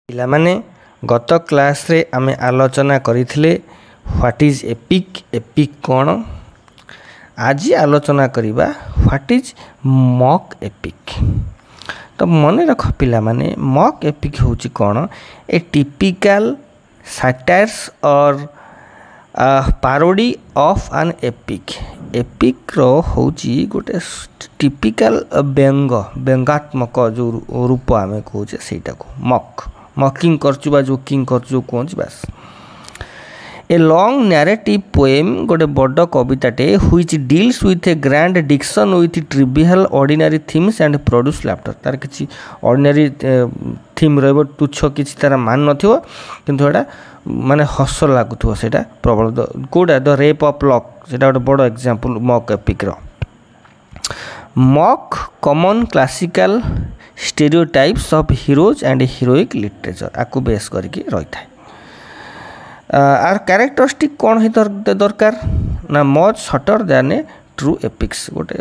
ପିଲାମାନେ ଗତ କ୍ଲାସ୍ରେ ଆମେ ଆଲୋଚନା କରିଥିଲେ ହ୍ୱାଟ୍ ଇଜ୍ ଏପିକ୍, ଏପିକ୍ କ'ଣ। ଆଜି ଆଲୋଚନା କରିବା ହ୍ୱାଟ୍ ଇଜ୍ ମକ୍ ଏପିକ୍। ତ ମନେ ରଖ ପିଲାମାନେ, ମକ୍ ଏପିକ୍ ହେଉଛି କ'ଣ? A typical satires or parody of an epic. ଏପିକ୍ର ହେଉଛି ଗୋଟେ ଟିପିକାଲ ବ୍ୟଙ୍ଗାତ୍ମକ ଯେଉଁ ରୂପ ଆମେ କହୁଛେ ସେଇଟାକୁ ମକିଂ କରୁଛୁ ବା ଜୋକିଂ କରୁଛୁ କୁହନ୍ତି ବାସ୍। ଏ ଲଙ୍ଗ ନ୍ୟାରେଟିଭ୍ ପୋଏମ୍ ଗୋଟେ ବଡ଼ କବିତାଟେ which deals with a grand diction with trivial ordinary themes and produce laughter. ତାର କିଛି ଅର୍ଡ଼ିନାରୀ ଥିମ୍ ରହିବ, ତୁଚ୍ଛ କିଛି ତାର ମାନ ନଥିବ, କିନ୍ତୁ ଏଇଟା ମାନେ ହସ ଲାଗୁଥିବ ସେଇଟା ପ୍ରବଳ। କେଉଁଟା ଦ ରେପ୍ ଅଫ୍ ଲକ୍, ସେଇଟା ଗୋଟେ ବଡ଼ ଏକ୍ଜାମ୍ପଲ୍ ମକ୍ ଏପିକ୍ର। Mock common classical stereotypes of heroes and heroic literature ଆକୁ ବେସ୍ କରିକି ରହିଥାଏ। ଆର କ୍ୟାରେକ୍ଟରିଷ୍ଟିକ୍ କ'ଣ ହେଇ ଦରକାର ନା ମଚ୍ ସର୍ଟର୍ ଦ୍ୟାନ୍ ଏ ଟ୍ରୁ ଏପିକ୍ସ। ଗୋଟେ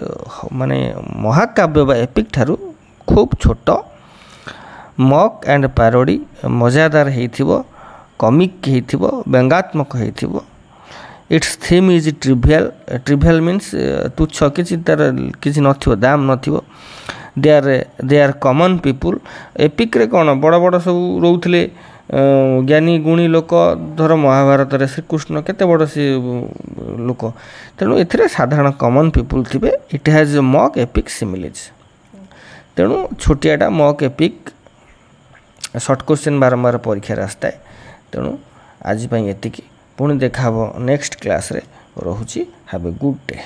ମାନେ ମହାକାବ୍ୟ ବା ଏପିକ୍ ଠାରୁ ଖୁବ୍ ଛୋଟ, ମକ୍ ଆଣ୍ଡ ପାରୋଡ଼ି ମଜାଦାର ହେଇଥିବ, କମିକ୍ ହେଇଥିବ, ବ୍ୟଙ୍ଗାତ୍ମକ ହେଇଥିବ। ଇଟ୍ସ ଥିମ୍ ଇଜ୍ ଟ୍ରିଭିଆଲ୍ ମିନ୍ସ ତୁଚ୍ଛ, କିଛି ତାର କିଛି ନଥିବ, ଦାମ ନଥିବ। ଦେ ଆର୍ କମନ୍ ପିପୁଲ୍। ଏପିକ୍ରେ କ'ଣ ବଡ଼ ବଡ଼ ସବୁ ରହୁଥିଲେ ଜ୍ଞାନୀ ଗୁଣୀ ଲୋକ। ଧର ମହାଭାରତରେ ଶ୍ରୀକୃଷ୍ଣ କେତେ ବଡ଼ ସେ ଲୋକ, ତେଣୁ ଏଥିରେ ସାଧାରଣ କମନ୍ ପିପୁଲ୍ ଥିବେ। It has mock epic simile. ତେଣୁ ଛୋଟିଆଟା ମକ୍ ଏପିକ୍, ସର୍ଟ କୋଶ୍ଚିନ୍ ବାରମ୍ବାର ପରୀକ୍ଷାରେ ଆସିଥାଏ। ତେଣୁ ଆଜି ପାଇଁ ଏତିକି, ପୁଣି ଦେଖା ହେବ ନେକ୍ସଟ କ୍ଲାସ୍ରେ। ରହୁଛି, ହାଭ୍ ଏ ଗୁଡ୍ ଡେ।